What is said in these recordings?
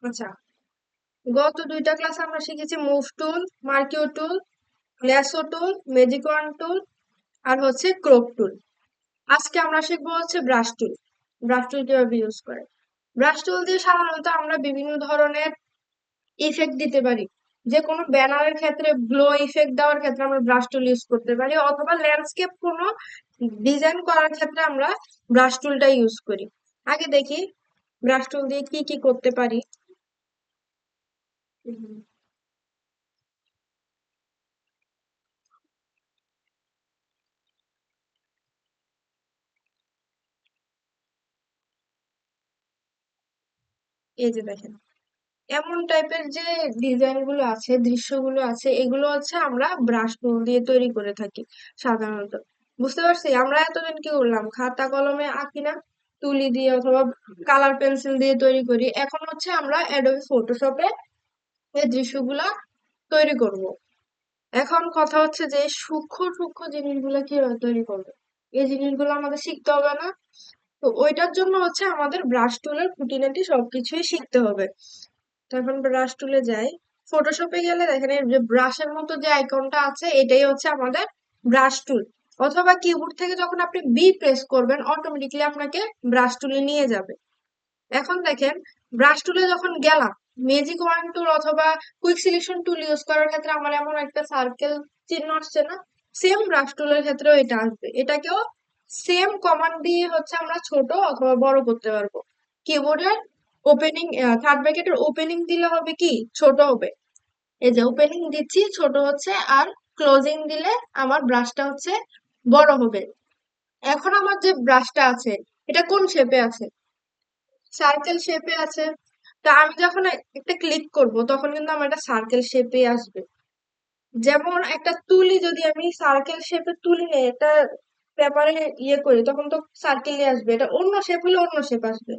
আচ্ছা, গত দুইটা ক্লাস আমরা শিখেছি মুভ টুল, মার্কিও টুল, ল্যাসো টুল, ম্যাজিক ওয়ান টুল আর হচ্ছে ক্রোপ টুল। আজকে আমরা শিখবো হচ্ছে ব্রাশ টুল। ব্রাশ টুল কিভাবে ইউজ করে। ব্রাশ টুল দিয়ে সাধারণত আমরা বিভিন্ন ধরনের ইফেক্ট দিতে পারি। যে কোনো ব্যানারের ক্ষেত্রে গ্লো ইফেক্ট দেওয়ার ক্ষেত্রে আমরা ব্রাশ টুল ইউজ করতে পারি, অথবা ল্যান্ডস্কেপ কোনো ডিজাইন করার ক্ষেত্রে আমরা ব্রাশ টুলটা ইউজ করি। আগে দেখি ব্রাশ টুল দিয়ে কি কি করতে পারি। এই যে দেখেন, এমন টাইপের যে ডিজাইন গুলো আছে, দৃশ্যগুলো আছে, এগুলো হচ্ছে আমরা ব্রাশ টুল দিয়ে তৈরি করে থাকি সাধারণত। বুঝতে পারছি? আমরা এতদিন কি করলাম, খাতা কলমে আঁকি না, তুলি দিয়ে অথবা কালার পেন্সিল দিয়ে তৈরি করি। এখন হচ্ছে আমরা অ্যাডোবি ফটোশপে এই দৃশ্যগুলা তৈরি করব। এখন কথা হচ্ছে যে সূক্ষ্ম সূক্ষ্ম জিনিসগুলো কিভাবে তৈরি করবে, এই জিনিসগুলো আমাদের শিখতে হবে না? তো ওইটার জন্য হচ্ছে আমাদের ব্রাশ টুলের খুঁটিনাটি সবকিছুই শিখতে হবে। তো এখন ব্রাশ টুলে যাই। ফটোশপে গেলে দেখেন এই যে ব্রাশের মতো যে আইকনটা আছে, এটাই হচ্ছে আমাদের ব্রাশ টুল। অথবা কিবোর্ড থেকে যখন আপনি বি প্রেস করবেন, অটোমেটিকলি আপনাকে ব্রাশ টুলে নিয়ে যাবে। এখন দেখেন, ব্রাশ টুলে যখন গেলাম, ম্যাজিক ওয়ান টুল অথবা কুইক সিলেকশন টুল ইউজ করার ক্ষেত্রে আমার এমন একটা সার্কেল চিহ্ন আসছে না, সেম ব্রাশ টুলের ক্ষেত্রেও এটা আসবে। এটাকেও সেম কমান্ড দিয়ে হচ্ছে আমরা ছোট অথবা বড় করতে পারবো। কিবোর্ডের ওপেনিং, থার্ড ব্র্যাকেটের ওপেনিং দিলে হবে কি ছোট হবে। এই যে ওপেনিং দিচ্ছি ছোট হচ্ছে, আর ক্লোজিং দিলে আমার ব্রাশটা হচ্ছে বড় হবে। এখন আমার যে ব্রাশটা আছে, এটা কোন শেপে আছে? সার্কেল শেপে আছে। তা আমি যখন একটা ক্লিক করব, তখন কিন্তু আমার একটা সার্কেল শেপে আসবে। যেমন একটা তুলি, যদি আমি সার্কেল শেপে তুলি নিয়ে এটা পেপারে ইয়ে করি, তখন তো সার্কেলই আসবে। এটা অন্য শেপ হলে অন্য শেপ আসবে।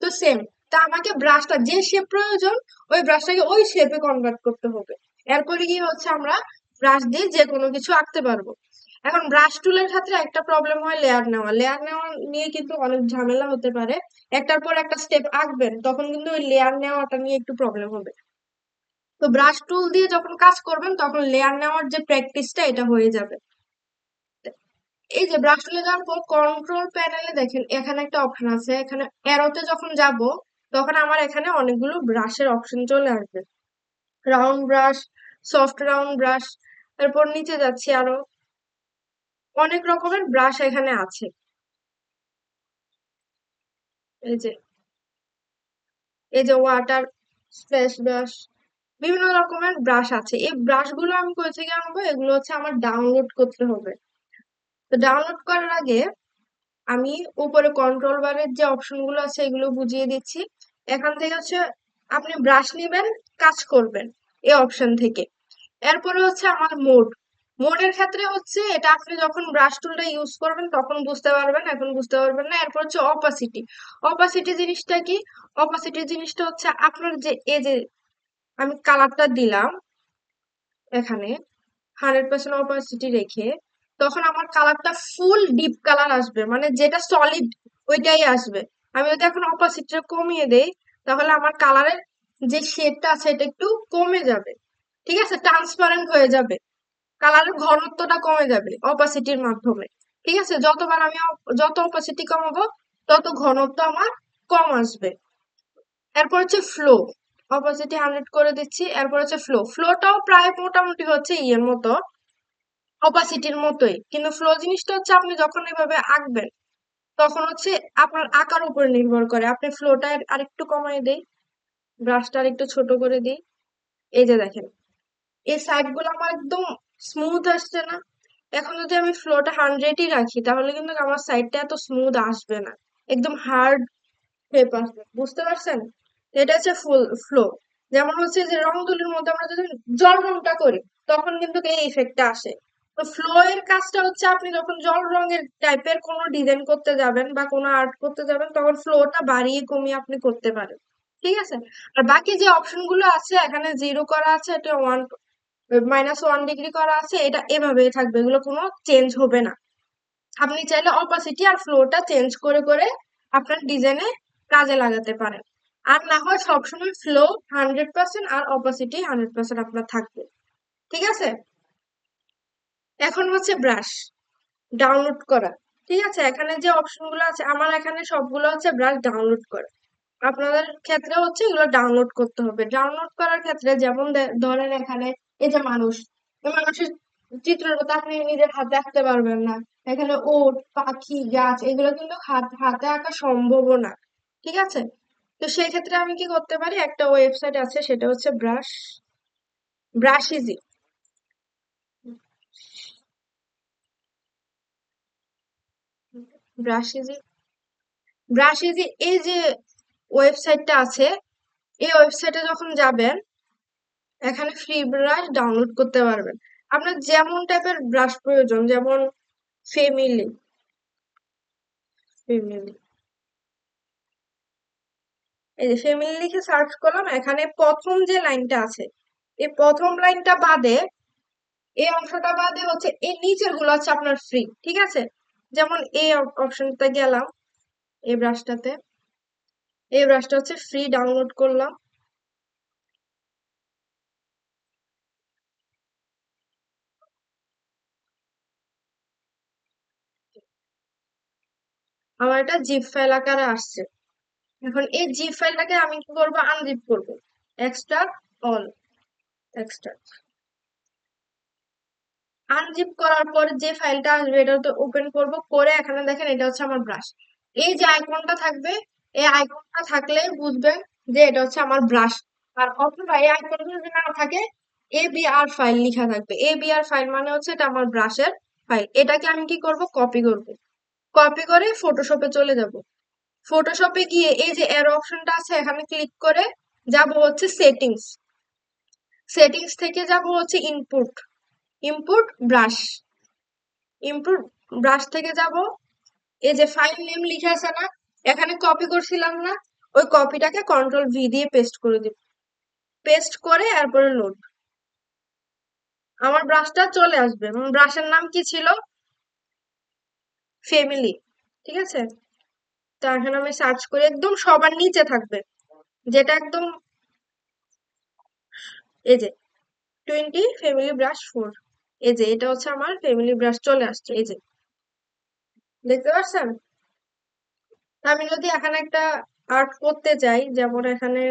তো সেম, তা আমাকে ব্রাশটা যে শেপ প্রয়োজন, ওই ব্রাশটাকে ওই শেপে কনভার্ট করতে হবে। এরপরে কি হচ্ছে আমরা ব্রাশ দিয়ে যে কোনো কিছু আঁকতে পারবো। এখন ব্রাশ টুলের ক্ষেত্রে একটা প্রবলেম হয় লেয়ার নেওয়া। লেয়ার নেওয়া নিয়ে কিন্তু অনেক ঝামেলা হতে পারে। একটার পর একটা স্টেপ আঁকবেন, তখন কিন্তু ওই লেয়ার নেওয়াটা নিয়ে একটু প্রবলেম হবে। তো ব্রাশ টুল দিয়ে যখন কাজ করবেন, তখন লেয়ার নেওয়ার যে প্র্যাকটিসটা, এটা হয়ে যাবে। এই যে ব্রাশ টুলে যাওয়ার পর কন্ট্রোল প্যানেলে দেখেন এখানে একটা অপশন আছে। এখানে অ্যারোতে যখন যাব, তখন আমার এখানে অনেকগুলো ব্রাশের অপশন চলে আসবে। Round brush, soft round brush, তারপর নিচে যাচ্ছি, আরো অনেক রকমের ব্রাশ এখানে আছে। এই যে ওয়াটার স্প্ল্যাশ ব্রাশ, বিভিন্ন রকমের ব্রাশ আছে। এই ব্রাশ গুলো আমি কই থেকে আনবো? এগুলো হচ্ছে আমার ডাউনলোড করতে হবে। তো ডাউনলোড করার আগে আমি উপরে কন্ট্রোল বারের যে অপশন গুলো আছে এগুলো বুঝিয়ে দিচ্ছি। এখান থেকে হচ্ছে আপনি ব্রাশ নিবেন, কাজ করবেন এই অপশন থেকে। এরপরে হচ্ছে আমার মোডের ক্ষেত্রে হচ্ছে এটা আপনি যখন ব্রাশ টুলটা ইউজ করবেন তখন বুঝতে পারবেন, এখন বুঝতে পারবেন না। এরপর হচ্ছে অপাসিটি। অপাসিটি জিনিসটা কি? অপাসিটি জিনিসটা হচ্ছে আপনার যে এই যে আমি কালারটা দিলাম এখানে 100% অপাসিটি রেখে, তখন আমার কালারটা ফুল ডিপ কালার আসবে, মানে যেটা সলিড ওইটাই আসবে। আমি যদি এখন অপাসিটিটা কমিয়ে দেই, তাহলে আমার কালারের যে শেডটা আছে এটা একটু কমে যাবে। ঠিক আছে, ট্রান্সপারেন্ট হয়ে যাবে, কালারের ঘনত্বটা কমে যাবে অপাসিটির মাধ্যমে। ঠিক আছে, যতবার আমি যত অপাসিটি কমাবো, তত ঘনত্ব আমার কম আসবে। এরপর হচ্ছে ফ্লো। অপাসিটি 100 করে দিচ্ছি। এরপর হচ্ছে ফ্লোটাও প্রায় মোটামুটি হচ্ছে ইয়ের মতো, অপাসিটির মতোই। কিন্তু ফ্লো জিনিসটা হচ্ছে আপনি যখন এভাবে আঁকবেন, তখন হচ্ছে আপনার আঁকার উপর নির্ভর করে। আপনি ফ্লোটা আরেকটু কমাই দেই, ব্রাশটা আরেকটু ছোট করে দিই। এই যে দেখেন, এই সাইড গুলো আমার একদম স্মুথ আসছে না? এখন যদি আমি ফ্লোটা 100ই রাখি, তাহলে কিন্তু আমার সাইডটা এত স্মুথ আসবে না, একদম হার্ড শেপ আসবে। বুঝতে পারছেন? এটা হচ্ছে ফুল ফ্লো। যেমন হচ্ছে যে রং তুলির মধ্যে আমরা যদি জল রংটা করি, তখন কিন্তু এই ইফেক্টটা আসে। তো ফ্লো এর কাজটা হচ্ছে আপনি যখন জল রঙের টাইপের কোনো ডিজাইন করতে যাবেন বা কোনো আর্ট করতে যাবেন, তখন ফ্লোটা বাড়িয়ে কমিয়ে আপনি করতে পারেন। ঠিক আছে। আর বাকি যে অপশন গুলো আছে, এখানে 0 করা আছে, এটা -1 ডিগ্রি করা আছে, এটা এভাবেই থাকবে, এগুলো কোনো চেঞ্জ হবে না। আপনি চাইলে অপাসিটি আর ফ্লোটা চেঞ্জ করে করে আপনার ডিজাইনে কাজে লাগাতে পারেন। আর না হয় সবসময় ফ্লো 100% আর অপাসিটি 100% আপনার থাকবে। ঠিক আছে? এখন হচ্ছে ব্রাশ ডাউনলোড করা। ঠিক আছে, এখানে যে অপশন গুলো আছে আমার এখানে সবগুলো হচ্ছে ব্রাশ ডাউনলোড করা। আপনাদের ক্ষেত্রে হচ্ছে এগুলো ডাউনলোড করতে হবে। ডাউনলোড করার ক্ষেত্রে যেমন ধরেন এখানে এই যে মানুষ, এই মানুষের চিত্রটা তো আপনি নিজের হাতে আঁকতে পারবেন না। এখানে ওট, পাখি, গাছ এগুলো কিন্তু হাতে আঁকা সম্ভবও না। ঠিক আছে, তো সেই ক্ষেত্রে আমি কি করতে পারি, একটা ওয়েবসাইট আছে সেটা হচ্ছে brush easy. Brush easy brush easy এই যে ওয়েবসাইটটা আছে, এই ওয়েবসাইটে যখন যাবেন এখানে ফ্রি ব্রাশ ডাউনলোড করতে পারবেন। আপনার যেমন টাইপের ব্রাশ প্রয়োজন, যেমন ফ্যামিলি ফ্যামিলি এই যে ফ্যামিলি লিখে সার্চ করলাম, এখানে প্রথম যে লাইনটা আছে এই প্রথম লাইনটা বাদে, এই অংশটা বাদে হচ্ছে এই নিচের গুলো হচ্ছে আপনার ফ্রি। ঠিক আছে, যেমন এই অপশনটা গেলাম, এই ব্রাশটাতে, এই ব্রাশটা হচ্ছে ফ্রি ডাউনলোড করলাম। আমার এটা জিপ ফাইল আকারে আসছে। এখন এই জিপ ফাইলটাকে আমি কি করবো, আনজিপ করবো। এক্সট্রাক্ট অল, এক্সট্রাক্ট আনজিপ করার পর যে ফাইলটা আসবে এটা তো ওপেন করব, করে এখানে দেখেন এটা হচ্ছে আমার ব্রাশ। এই যে আইকনটা থাকবে, এই আইকনটা থাকলে বুঝবেন যে এটা হচ্ছে আমার ব্রাশ। আর অথবা এই আইকনটা যদি না থাকে, ABR ফাইল লেখা থাকবে। ABR ফাইল মানে হচ্ছে এটা আমার ব্রাশের ফাইল। এটাকে আমি কি করব, কপি করব। কপি করে ফটোশপে চলে যাব। ফটোশপে গিয়ে এই যে এর অপশনটা আছে এখানে ক্লিক করে যাব হচ্ছে সেটিংস। সেটিংস থেকে যাব হচ্ছে input, input brush. Input brush থেকে যাব, এই যে ফাইল নেম লিখে আছে না, এখানে কপি করছিলাম না, ওই কপিটাকে কন্ট্রোল V দিয়ে পেস্ট করে দিব। পেস্ট করে এরপরে লোড, আমার ব্রাশটা চলে আসবে। ব্রাশের নাম কি ছিল, ফ্যামিলি। ঠিক আছে, তো এখন আমি সার্চ করি, একদম সবার নিচে থাকবে, যেটা একদম এই যে 20 ফ্যামিলি ব্রাশ 4, এই যে এটা হচ্ছে আমার ফ্যামিলি ব্রাশ চলে আসছে। এই যে দেখতে পাচ্ছেন, আমি যদি এখানে একটা আর্ট করতে চাই, যেমন এখানে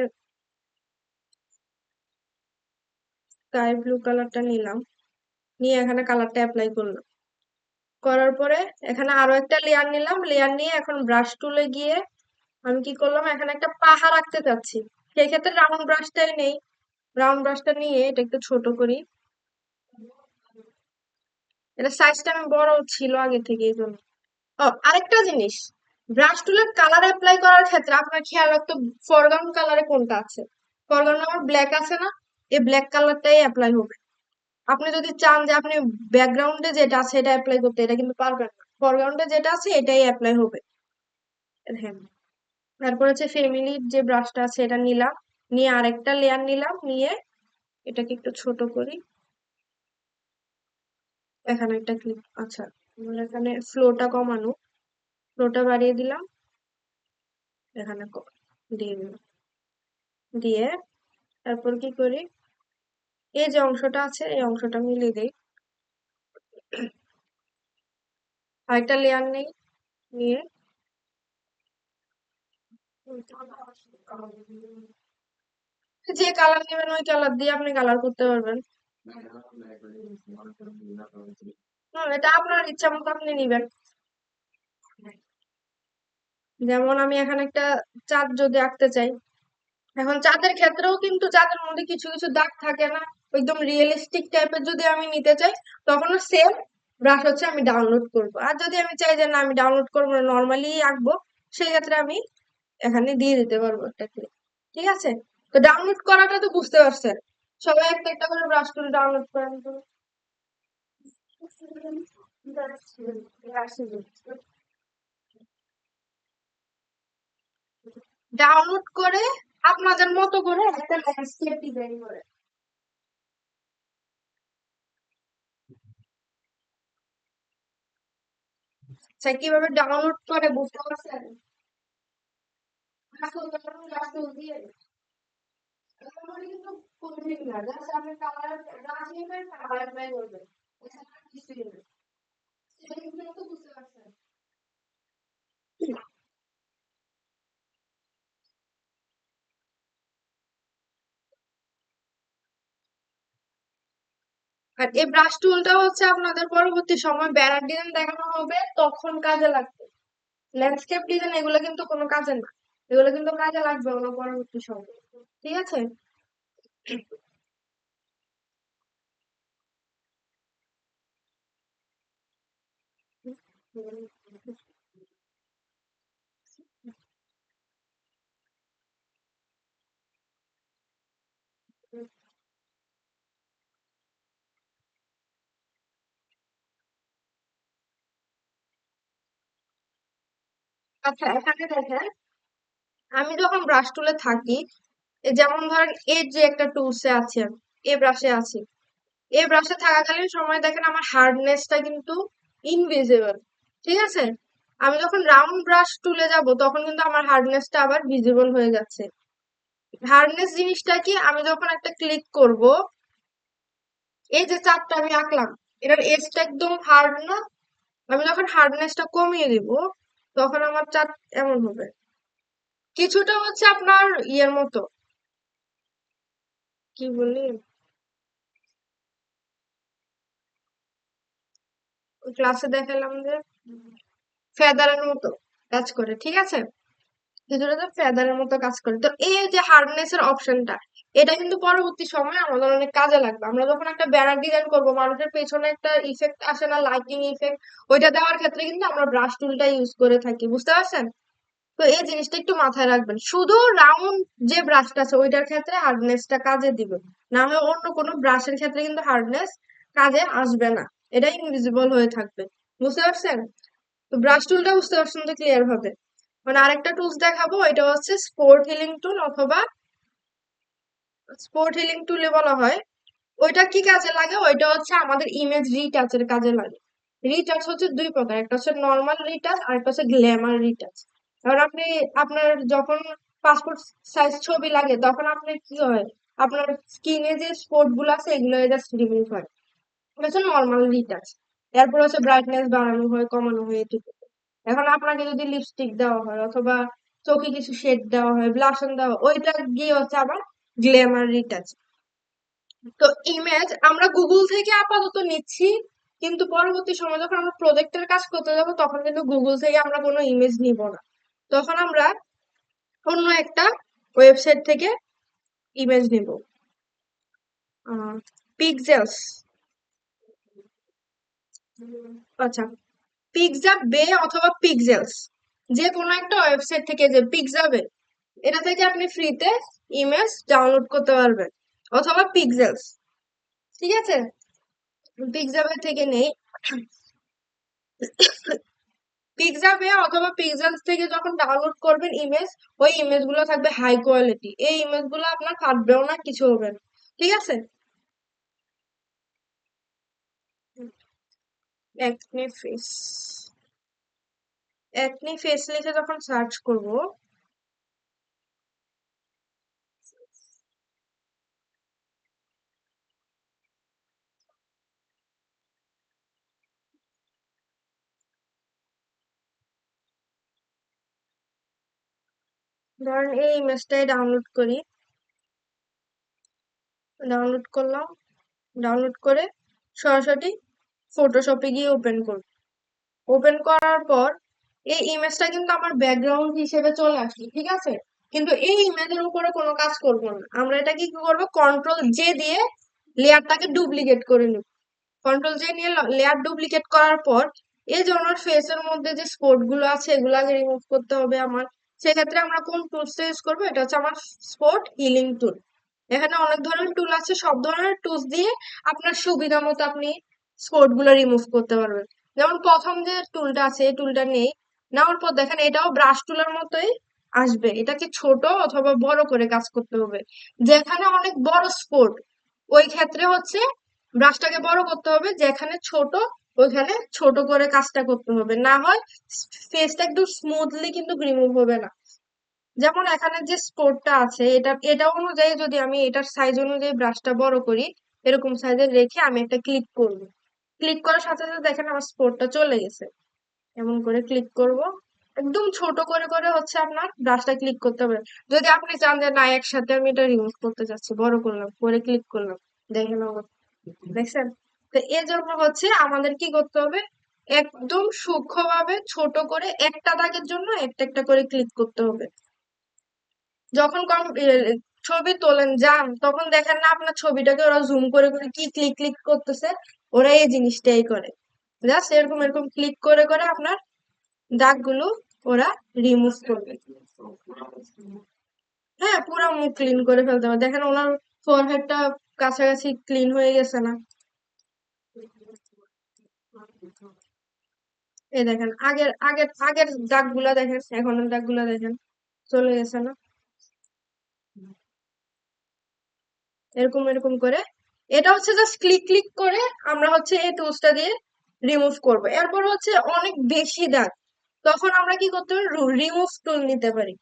স্কাই ব্লু কালারটা নিলাম, নিয়ে এখানে কালারটা অ্যাপ্লাই করলাম। করার পরে এখানে আরো একটা লেয়ার নিলাম, লেয়ার নিয়ে এখন ব্রাশ টুলে গিয়ে আমি কি করলাম, এখানে একটা পাহাড় আঁকতে চাচ্ছি। সেই ক্ষেত্রে রাউন্ড ব্রাশটাই নেই, রাউন্ড ব্রাশটা নিয়ে এটা একটু ছোট করি। এটা সাইজটা আমি বড় ছিল আগে থেকে, এই জন্য। ও আরেকটা জিনিস, ব্রাশ টুলের কালার অ্যাপ্লাই করার ক্ষেত্রে আপনার খেয়াল রাখতে, ফরগ্রাউন্ড কালারে কোনটা আছে। ফরগ্রাউন্ড আমার ব্ল্যাক আছে না, এই ব্ল্যাক কালারটাই অ্যাপ্লাই হবে। আপনি যদি চান যে আপনি ব্যাকগ্রাউন্ডে যেটা আছে এটা অ্যাপ্লাই করতে, এটা কিন্তু পারবেন না। ফরগ্রাউন্ডে যেটা আছে এটাই অ্যাপ্লাই হবে। হ্যাঁ, তারপর হচ্ছে ফ্যামিলির যে ব্রাশটা আছে এটা নিলাম, নিয়ে আরেকটা লেয়ার নিলাম, নিয়ে এটাকে একটু ছোট করি। এখানে একটা ক্লিপ, আচ্ছা আমার এখানে ফ্লোটা কমানো, ফ্লোটা বাড়িয়ে দিলাম, এখানে দিয়ে দিলাম। দিয়ে তারপর কি করি, এই যে অংশটা আছে এই অংশটা মিলিয়ে দিই। আরেকটা লেয়ার নেই, নিয়ে যে কালার নেবেন ওই কালার দিয়ে আপনি কালার করতে পারবেন। এটা আপনার ইচ্ছা মতো আপনি নিবেন। যেমন আমি এখানে একটা চাঁদ যদি আঁকতে চাই, এখন চাঁদের ক্ষেত্রেও কিন্তু চাঁদের মধ্যে কিছু কিছু দাগ থাকে না, একদম রিয়েলিস্টিক টাইপের যদি আমি নিতে চাই, তখনও সেম ব্রাশ হচ্ছে আমি ডাউনলোড করব। আর যদি আমি চাই যে না আমি ডাউনলোড করবো না, নর্মালি আঁকবো, সেই ক্ষেত্রে আমি এখানে দিয়ে দিতে পারবো একটা ক্লিক। ঠিক আছে, তো ডাউনলোড করাটা তো বুঝতে পারছেন। সবাই একটা একটা করে ব্রাশ টুল ডাউনলোড করেন তো। ডাউনলোড করে আপনাদের মতো করে একটা ল্যান্ডস্কেপ ডিজাইন করে। স্যার কিভাবে ডাউনলোড করে বুঝতে পারছেন? ব্রাশ টুল দিয়ে মোটামুটি কিন্তু কঠিন না, জাস্ট আপনি কালার ব্রাশ নেবেন, কালার অ্যাপ্লাই করবেন, এছাড়া আর কিছুই না। সেটিংসগুলো তো বুঝতে পারছেন। আর এই ব্রাশ টুলটা হচ্ছে আপনাদের পরবর্তী সময় বেড়ার ডিজাইন দেখানো হবে তখন কাজে লাগবে। ল্যান্ডস্কেপ ডিজাইন এগুলো কিন্তু কোনো কাজে না, এগুলো কিন্তু কাজে লাগবে না পরবর্তী সময়। ঠিক আছে। আচ্ছা এখানে দেখেন, আমি যখন ব্রাশ টুলে থাকি, যেমন ধরেন এর যে একটা টুলসে আছে, এ ব্রাশে আছি, এ ব্রাশে থাকাকালীন সময় দেখেন আমার হার্ডনেসটা কিন্তু ইনভিজিবল। ঠিক আছে। আমি যখন রাউন্ড ব্রাশ টুলে যাব তখন কিন্তু আমার হার্ডনেসটা আবার ভিজিবল হয়ে যাচ্ছে। হার্ডনেস জিনিসটা কি, আমি যখন একটা ক্লিক করব, এই যে চাপটা আমি আঁকলাম, এটার এজটা একদম হার্ড না, আমি যখন হার্ডনেসটা কমিয়ে দিব তখন আমার চাপ এমন হবে, কিছুটা হচ্ছে আপনার ইয়ের মতো, কি বলি, ওই ক্লাসে দেখালাম যে ফেদারের মতো কাজ করে। ঠিক আছে। কিছুটা তো ফেদারের মতো কাজ করে। তো এই যে হার্ডনেস এর অপশনটা, এটা কিন্তু পরবর্তী সময়ে আমাদের অনেক কাজে লাগবে। আমরা যখন একটা ব্যানার ডিজাইন করব, মানুষের পেছনে একটা ইফেক্ট আসে না, লাইটিং ইফেক্ট, ওইটা দেওয়ার ক্ষেত্রে কিন্তু আমরা ব্রাশ টুলটা ইউজ করে থাকি। বুঝতে পারছেন? তো এই জিনিসটা একটু মাথায় রাখবেন, শুধু রাউন্ড যে ব্রাশটা আছে ওইটার ক্ষেত্রে হার্ডনেসটা কাজে দিবে, না হলে অন্য কোনো ব্রাশের ক্ষেত্রে কিন্তু হার্ডনেস কাজে আসবে না, এটা ইনভিজিবল হয়ে থাকবে। বুঝতে পারছেন? তো ব্রাশ টুলটা বুঝতে পারছেন তো ক্লিয়ার ভাবে। মানে আরেকটা টুলস দেখাবো, এটা হচ্ছে স্পোর্ট হিলিং টুল, অথবা স্পোর্ট হিলিং টুলে বলা হয়। ওইটা কি কাজে লাগে, ওইটা হচ্ছে আমাদের ইমেজ রিটাচের কাজে লাগে। রিটাচ হচ্ছে দুই প্রকার, একটা হচ্ছে নর্মাল রিটাচ আর একটা হচ্ছে গ্ল্যামার রিটাচ। কারণ আপনি, আপনার যখন পাসপোর্ট সাইজ ছবি লাগে তখন আপনার কি হয়, আপনার স্কিনে যে স্পট গুলো আছে এগুলো জাস্ট রিমুভ হয়, এটা হচ্ছে নর্মাল রিটাচ। এরপর হচ্ছে ব্রাইটনেস বাড়ানো হয়, কমানো হয়, এটুকু। এখন আপনাকে যদি লিপস্টিক দেওয়া হয় অথবা চোখে কিছু শেড দেওয়া হয়, ব্লাশন দেওয়া হয়, ওইটা গিয়ে হচ্ছে আবার গ্ল্যামার রিটাচ। তো ইমেজ আমরা গুগল থেকে আপাতত নিচ্ছি, কিন্তু পরবর্তী সময় যখন আমরা প্রজেক্টের কাজ করতে যাবো তখন কিন্তু গুগল থেকে আমরা কোনো ইমেজ নিব না, তখন আমরা অন্য একটা ওয়েবসাইট থেকে ইমেজ নিব। পিক্সেলস, আচ্ছা, পিক্সা বে অথবা পিক্সেলস, যে কোনো একটা ওয়েবসাইট থেকে, যে পিক্সা বে, এটা থেকে আপনি ফ্রিতে ইমেজ ডাউনলোড করতে পারবেন, অথবা পিক্সেলস। ঠিক আছে। পিক্সা বে থেকে নেই, পিক্সা বে অথবা পিক্সেলস থেকে যখন ডাউনলোড করবেন ইমেজ, ওই ইমেজ গুলো থাকবে হাই কোয়ালিটি, এই ইমেজ গুলো আপনার ফাটবেও না, কিছু হবে না। ঠিক আছে। একনি ফেস, একনি ফেস লিখে যখন সার্চ করব, ধরেন এই ইমেজটাই ডাউনলোড করি, ডাউনলোড করলাম, ডাউনলোড করে সরাসরি ফটোশপে গিয়ে ওপেন করব। ওপেন করার পর এই ইমেজটা কিন্তু আমার ব্যাকগ্রাউন্ড হিসেবে চলে আসছে। ঠিক আছে। কিন্তু এই ইমেজের উপরে কোনো কাজ করব না, আমরা এটা কি করব, কন্ট্রোল জে দিয়ে লেয়ারটাকে ডুপ্লিকেট করে নিব। কন্ট্রোল জে নিয়ে লেয়ার ডুপ্লিকেট করার পর এই যে ওনার ফেসের মধ্যে যে স্পট গুলো আছে এগুলাকে রিমুভ করতে হবে আমার। সেক্ষেত্রে আমরা কোন টুলসটা ইউজ করবো, এটা হচ্ছে আমার স্পট হিলিং টুল। এখানে অনেক ধরনের টুল আছে, সব ধরনের টুলস দিয়ে আপনার সুবিধা মতো আপনি স্পট গুলো রিমুভ করতে পারবেন। যেমন প্রথম যে টুলটা আছে এই টুলটা নেই, নেওয়ার পর দেখেন এটাও ব্রাশ টুলের মতোই আসবে, এটাকে ছোট অথবা বড় করে কাজ করতে হবে। যেখানে অনেক বড় স্পট, ওই ক্ষেত্রে হচ্ছে ব্রাশটাকে বড় করতে হবে, যেখানে ছোট ওইখানে ছোট করে কাজটা করতে হবে, না হয় ফেসটা একদম স্মুথলি কিন্তু রিমুভ হবে না। যেমন এখানে যে স্পোর্টটা আছে, এটা অনুযায়ী যদি আমি এটার সাইজ অনুযায়ী ব্রাশটা বড় করি, এরকম সাইজের রেখে আমি একটা ক্লিক করব, ক্লিক করার সাথে সাথে দেখেন আমার স্পোর্টটা চলে গেছে। এমন করে ক্লিক করব, একদম ছোট করে করে হচ্ছে আপনার ব্রাশটা ক্লিক করতে হবে। যদি আপনি চান যে না একসাথে আমি এটা রিমুভ করতে চাচ্ছি, বড় করলাম, করে ক্লিক করলাম, দেখেন অবস্থা। দেখছেন? তো এর জন্য হচ্ছে আমাদের কি করতে হবে, একদম সূক্ষ্মভাবে ছোট করে একটা দাগের জন্য একটা একটা করে ক্লিক করতে হবে। যখন ছবি তোলেন যান, তখন দেখেন না আপনার ছবিটাকে ওরা জুম করে করে কি ক্লিক ক্লিক করতেছে, ওরা এই জিনিসটাই করে। জাস্ট এরকম এরকম ক্লিক করে করে আপনার দাগগুলো ওরা রিমুভ করবে। হ্যাঁ, পুরো মুখ ক্লিন করে ফেলতে হবে। দেখেন ওনার ফোরহেডটা কাছাকাছি ক্লিন হয়ে গেছে না? এই দেখেন আগের আগের আগের দাগগুলা দেখেন, এখনের দাগগুলা দেখেন, চলে গেছে না? এরকম এরকম করে এটা হচ্ছে জাস্ট ক্লিক ক্লিক করে আমরা হচ্ছে এই টুলসটা দিয়ে রিমুভ করব। এরপর হচ্ছে অনেক বেশি দাগ, তখন আমরা কি করতে পারি, রিমুভ টুল নিতে পারি।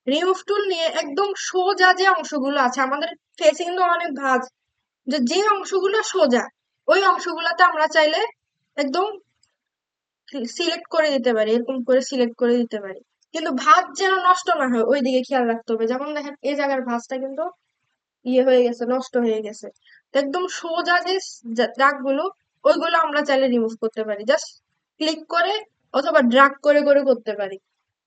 রিমুভ টুল নিয়ে একদম সোজা যে অংশগুলো আছে আমাদের ফেসে কিন্তু অনেক ভাঁজ, যে যে অংশগুলো সোজা ওই অংশগুলোতে আমরা চাইলে একদম সিলেক্ট করে দিতে পারি, এরকম করে সিলেক্ট করে দিতে পারি। কিন্তু ভাঁজ যেন নষ্ট না হয় ওই দিকে খেয়াল রাখতে হবে। যেমন দেখেন এই জায়গার ভাঁজটা কিন্তু ইয়ে হয়ে গেছে, নষ্ট হয়ে গেছে। তো একদম সোজা যে দাগগুলো ওইগুলো আমরা চাইলে রিমুভ করতে পারি, জাস্ট ক্লিক করে অথবা ড্রাগ করে করে করতে পারি।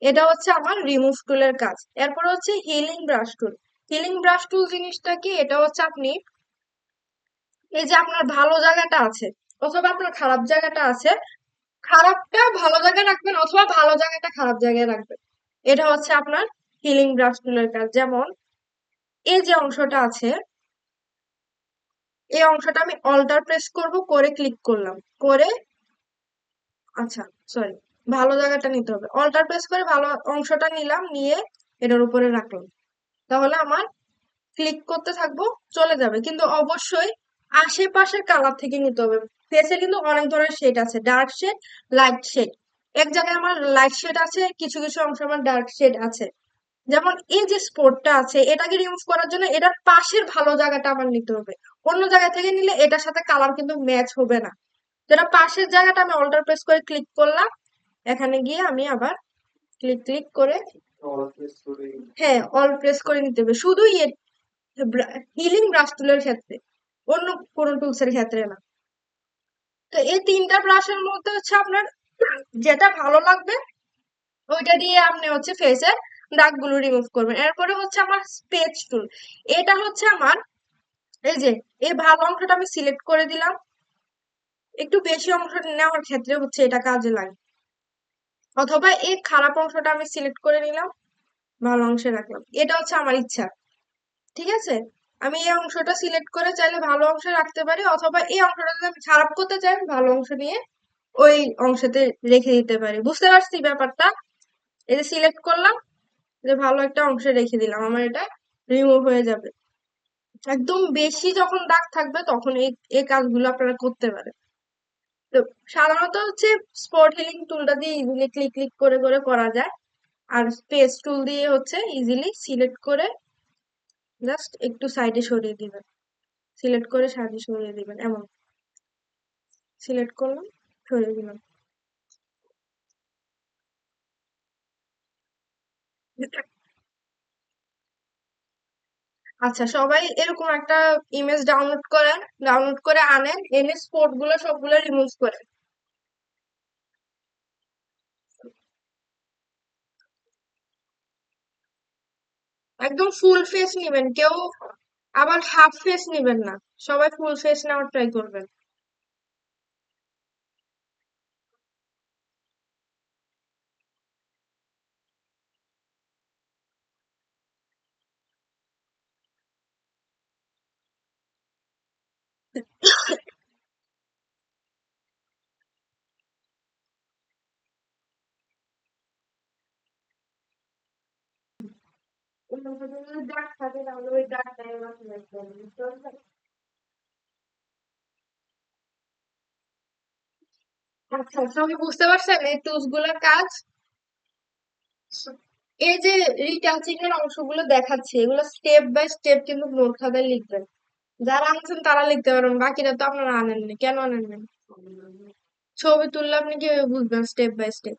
এটা হচ্ছে আমার রিমুভ টুলের কাজ। এরপর হচ্ছে হিলিং ব্রাশ টুল। হিলিং ব্রাশ টুল জিনিসটা কি, এটা হচ্ছে আপনি এই যে আপনার ভালো জায়গাটা আছে অথবা আপনার খারাপ জায়গাটা আছে, খারাপটা ভালো জায়গায় রাখবেন অথবা ভালো জায়গাটা খারাপ জায়গায় রাখবেন। এটা হচ্ছে আপনার হিলিং ব্রাশ টুলের কাজ। যেমন এই যে অংশটা আছে, এই অংশটা আমি অল্টার প্রেস করব, করে ক্লিক করলাম, করে আচ্ছা সরি, ভালো জায়গাটা নিতে হবে, অল্টার প্রেস করে ভালো অংশটা নিলাম, নিয়ে এটার উপরে রাখলাম, তাহলে আমার ক্লিক করতে থাকবো, চলে যাবে। কিন্তু অবশ্যই আশেপাশের কালার থেকে নিতে হবে। ফেসে কিন্তু অনেক ধরনের শেড আছে, ডার্ক শেড, লাইট শেড। এক জায়গায় আমার লাইট শেড আছে, কিছু কিছু অংশ আমার ডার্ক শেড আছে। যেমন এই যে স্পটটা আছে, এটাকে রিমুভ করার জন্য এটার পাশের ভালো জায়গাটা আমার নিতে হবে। অন্য জায়গা থেকে নিলে এটার সাথে কালার কিন্তু ম্যাচ হবে না। যেটা পাশের জায়গাটা আমি অল্টার প্রেস করে ক্লিক করলাম, এখানে গিয়ে আমি আবার ক্লিক ক্লিক করে, হ্যাঁ অল প্রেস করে নিতে হবে শুধু হিলিং ব্রাশ টুলের ক্ষেত্রে, অন্য কোনো টুলস এর ক্ষেত্রে না। তো এই তিনটা ব্রাশের মধ্যে হচ্ছে আপনার যেটা ভালো লাগবে ওইটা দিয়ে আপনি হচ্ছে ফেসের দাগগুলো রিমুভ করবেন। এরপরে হচ্ছে আমার স্কেচ টুল। এটা হচ্ছে আমার এই যে এই ভালো অংশটা আমি সিলেক্ট করে দিলাম, একটু বেশি অংশ নেওয়ার ক্ষেত্রে হচ্ছে এটা কাজে লাগে। অথবা এই খারাপ অংশটা আমি সিলেক্ট করে নিলাম, ভালো অংশে রাখলাম, এটা হচ্ছে আমার ইচ্ছা। ঠিক আছে, আমি এই অংশটা সিলেক্ট করে চাইলে ভালো অংশে রাখতে পারি, অথবা এই অংশটা যদি আমি খারাপ করতে চাই আমি ভালো অংশ নিয়ে ওই অংশতে রেখে দিতে পারি। বুঝতে পারছি ব্যাপারটা? এই যে সিলেক্ট করলাম, যে ভালো একটা অংশে রেখে দিলাম, আমার এটা রিমুভ হয়ে যাবে। একদম বেশি যখন দাগ থাকবে তখন এই এই কাজগুলো আপনারা করতে পারেন। তো সাধারণত হচ্ছে স্পট হিলিং টুলটা দিয়ে ইজিলি ক্লিক ক্লিক করে করে করা যায়। আর স্পেস টুল দিয়ে হচ্ছে ইজিলি সিলেক্ট করে জাস্ট একটু সাইডে সরিয়ে দিবেন, সিলেক্ট করে সাইডে সরিয়ে দিবেন, এমন সিলেক্ট করলাম, সরিয়ে দিলাম। আচ্ছা, সবাই এরকম একটা ইমেজ ডাউনলোড করেন, ডাউনলোড করে আনেন, এনে স্পট গুলো সবগুলো রিমুভ করেন। একদম ফুল ফেস নিবেন, কেউ আবার হাফ ফেস নিবেন না, সবাই ফুল ফেস নেওয়ার ট্রাই করবেন। যদি দাগ থাকে তাহলে ওই দাগটাই আমরা select করবো, বুঝতে পারছেন? আচ্ছা, সবাই বুঝতে পারছেন এই টুলস গুলোর কাজ? এই যে রিটাচিং এর অংশগুলো দেখাচ্ছে, এগুলো স্টেপ বাই স্টেপ কিন্তু নোট খাতায় লিখবেন। যারা আনছেন তারা লিখতে পারবেন, বাকিরা তো আপনারা আনেননি, কেন আনেননি? ছবি তুললে আপনি কিভাবে বুঝবেন স্টেপ বাই স্টেপ?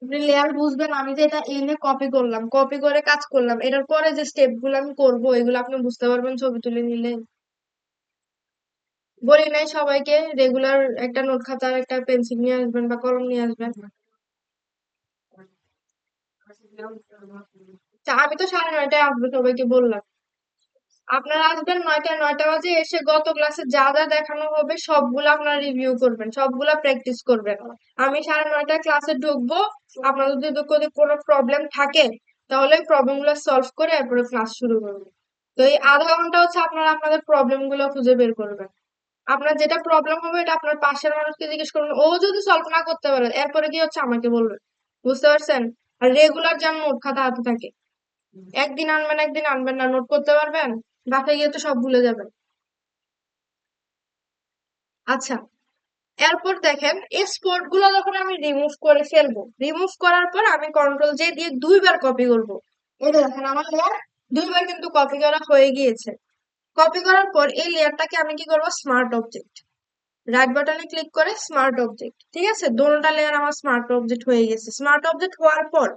আপনি লেয়ার বুঝবেন, আমি যে এটা এনে কপি করলাম, কপি করে কাজ করলাম, এটার পরে যে স্টেপ গুলো আমি করবো এগুলো আপনি বুঝতে পারবেন ছবি তুলে নিলে। বলি নাই সবাইকে রেগুলার একটা নোট খাতা আর একটা পেন্সিল নিয়ে আসবেন বা কলম নিয়ে আসবেন? তা আমি তো 9:30টায় আসবো সবাইকে বললাম। আপনারা আসবেন 9টা, 9টা বাজে এসে গত ক্লাসে যা যা দেখানো হবে সবগুলো আপনারা রিভিউ করবেন, সবগুলা প্র্যাকটিস করবেন। আমি 9:30টায় ক্লাসে ঢুকবো। আপনাদের যদি কোনো প্রবলেম থাকে তাহলে প্রবলেম গুলো সলভ করে এরপরে ক্লাস শুরু করবো। তো এই আধা ঘন্টা হচ্ছে আপনারা আপনাদের প্রবলেম গুলো খুঁজে বের করবেন। আপনার যেটা প্রবলেম হবে এটা আপনার পাশের মানুষকে জিজ্ঞেস করবেন, ও যদি সলভ না করতে পারে এরপরে কি হচ্ছে আমাকে বলবেন। বুঝতে পারছেন? আর রেগুলার যেন নোট খাতা হাতে থাকে। একদিন আনবেন একদিন আনবেন না, নোট করতে পারবেন? বাসায় গিয়ে তো সব ভুলে যাবেন। আচ্ছা, এরপর দেখেন এই স্পট গুলো যখন আমি রিমুভ করে ফেলবো, রিমুভ করার পর আমি কন্ট্রোল জে দিয়ে 2বার কপি করবো। এই যে দেখেন আমার লেয়ার 2বার কিন্তু কপি করা হয়ে গিয়েছে। কপি করার পর এই লেয়ারটাকে আমি কি করবো, স্মার্ট অবজেক্ট, রাইট বাটনে ক্লিক করে স্মার্ট অবজেক্ট। ঠিক আছে, দোনোটা লেয়ার আমার স্মার্ট অবজেক্ট হয়ে গেছে। স্মার্ট অবজেক্ট হওয়ার পর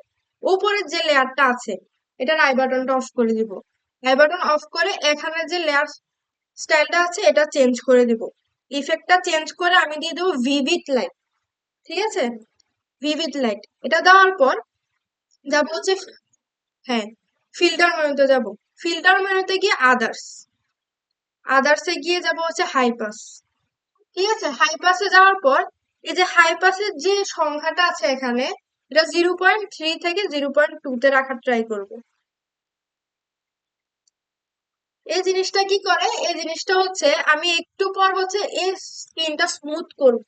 উপরের যে লেয়ারটা আছে এটার আই বাটনটা অফ করে দিব। আই বাটন অফ করে এখানে যে লেয়ার স্টাইলটা আছে এটা চেঞ্জ করে দিব। ইফেক্টটা চেঞ্জ করে আমি দিয়ে দেবো ভিভিড লাইট। ঠিক আছে, ভিভিড লাইট এটা দেওয়ার পর যাবো হচ্ছে, হ্যাঁ, ফিল্টার মেনুতে যাব। ফিল্টার মেনুতে গিয়ে আদার্স, আদার্সে গিয়ে যাব হচ্ছে হাই পাস। ঠিক আছে, হাই পাসে যাওয়ার পর এই যে হাই পাসের যে সংখ্যাটা আছে এখানে, এটা 0.3 থেকে 0.2 তে রাখার ট্রাই করবো। এই জিনিসটা কি করে, এই জিনিসটা হচ্ছে আমি একটু পর হচ্ছে এই স্কিনটা স্মুথ করব।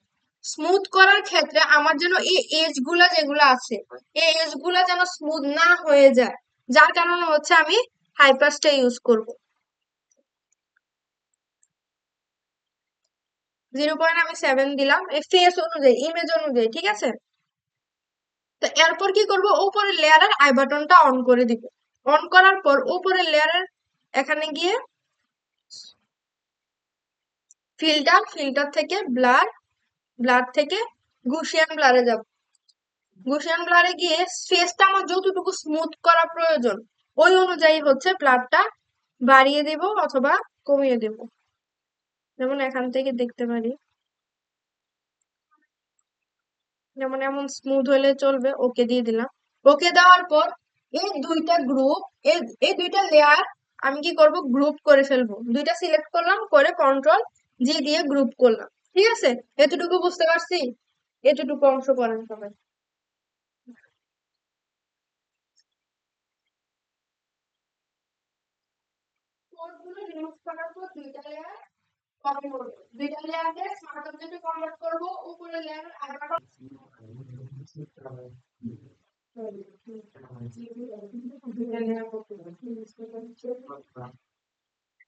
স্মুথ করার ক্ষেত্রে আমার যেন এই এজ গুলা যেগুলো আছে এই এজ গুলা যেন স্মুথ না হয়ে যায়, যার কারণে হচ্ছে আমি হাই পাসটা ইউজ করব। 0.7 দিলাম এই ফেস অনুযায়ী, ইমেজ অনুযায়ী। ঠিক আছে, তো এরপর কি করব, উপরের লেয়ারের আই বাটনটা অন করে দিব। অন করার পর উপরের লেয়ারের এখানে গিয়ে ফিল্টার, ফিল্টার থেকে ব্লার, ব্লার থেকে গুশিয়ান ব্লারে যাব। গুশিয়ান ব্লারে গিয়ে ফেসটা আমার যতটুকু স্মুথ করা প্রয়োজন ওই অনুযায়ী হচ্ছে ব্লারটা বাড়িয়ে দিব অথবা কমিয়ে দিব। যেমন এখান থেকে দেখতে পারি, যেমন এমন স্মুথ হলে চলবে, ওকে দিয়ে দিলাম। ওকে দেওয়ার পর এই দুইটা গ্রুপ, এই এই দুইটা লেয়ার আমি কি করব, গ্রুপ করে ফেলবো। দুইটা সিলেক্ট করলাম, করে কন্ট্রোল জি দিয়ে গ্রুপ করলাম। ঠিক আছে, এতটুকু বুঝতে পারছি? এতটুকু অংশ করেন সবাই। কোডগুলো রিমুভ করার পর দুইটা লেয়ার কপি করবো, দুইটা লেয়ারকে স্মার্ট অবজেক্টে কনভার্ট করবো, উপরে লেয়ার আবার।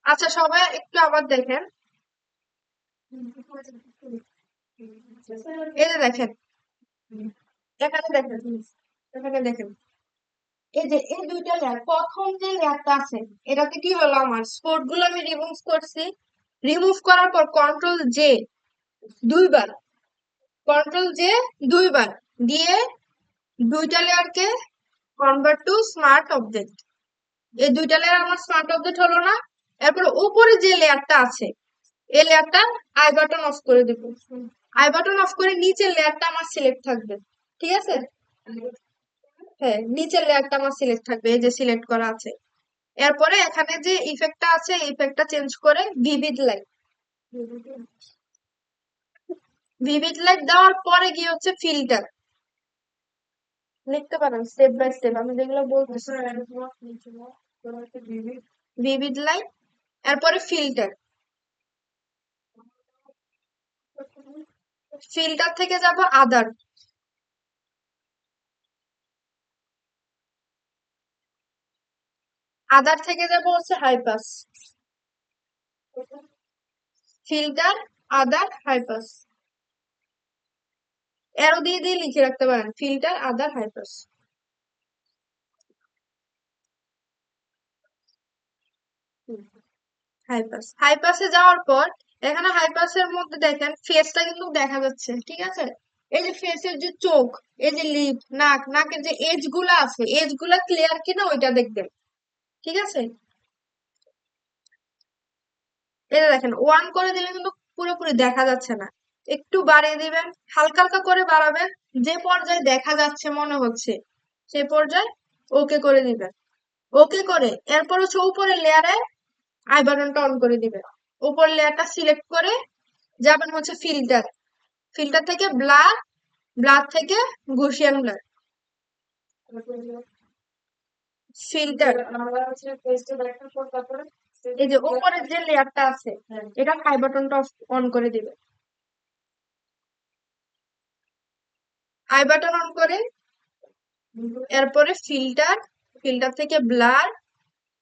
আচ্ছা, সবাই একটু আবার দেখেন। এই যে দেখেন, এখানে দেখেন, এখানে দেখেন, এই যে এই দুইটা লেয়ার, প্রথম যে লেয়ারটা আছে এটাতে কি হলো, আমার স্পট গুলো আমি রিমুভ করছি। রিমুভ করার পর কন্ট্রোল জে 2বার, কন্ট্রোল জে 2বার দিয়ে দুইটা লেয়ারকে কনভার্ট টু স্মার্ট অবজেক্ট। এই দুইটা লেয়ার আমার স্মার্ট অবজেক্ট হলো না? এরপরে উপরে যে লেয়ারটা আছে এই লেয়ারটা আই বাটন অফ করে দিব। আই বাটন অফ করে নিচের লেয়ারটা আমার সিলেক্ট থাকবে। ঠিক আছে, হ্যাঁ, নিচের লেয়ারটা আমার সিলেক্ট থাকবে, এই যে সিলেক্ট করা আছে। এরপরে এখানে যে ইফেক্টটা আছে ইফেক্টটা চেঞ্জ করে ভিভিড লাইট, ভিভিড লাইট দেওয়ার পরে গিয়ে হচ্ছে ফিল্টার লিখতে পারেন স্টেপ বাই স্টেপ আমি যেগুলো বলতেছি। ভিভিড লাইট, এরপরে ফিল্টার, ফিল্টার থেকে যাব আদার, আদার থেকে যাব হচ্ছে হাই পাস। ফিল্টার, আদার, হাই পাস। অ্যারো দিয়ে দিয়ে লিখে রাখতে পারেন ফিল্টার আদার হাইপাস। হাইপাস, হাইপাসে যাওয়ার পর এখানে হাইপাসের মধ্যে দেখেন ফেসটা কিন্তু দেখা যাচ্ছে, ঠিক আছে? এই যে ফেসের যে চোখ, এই যে লিপ, নাক, নাকের যে এজ গুলা আছে, এজ গুলা ক্লিয়ার কিনা ওইটা দেখবেন, ঠিক আছে? এটা দেখেন ওয়ান করে দিলে কিন্তু পুরোপুরি দেখা যাচ্ছে না, একটু বাড়িয়ে দিবেন, হালকা হালকা করে বাড়াবেন, যে পর্যায়ে দেখা যাচ্ছে মনে হচ্ছে সেই পর্যায়ে ওকে করে দিবেন। ওকে করে এরপর হচ্ছে উপরের লেয়ারে আই বাটনটা অন করে দিবেন। উপর লেয়ারটা সিলেক্ট করে যাবেন হচ্ছে ফিল্টার, ফিল্টার থেকে ব্লার, ব্লার থেকে গসিয়ান ব্লার, ফিল্টার, এই যে উপরের যে লেয়ারটা আছে এটা আই বাটনটা অন করে দিবে। আই বাটন অন করে এরপরে ফিল্টার, ফিল্টার থেকে ব্লার,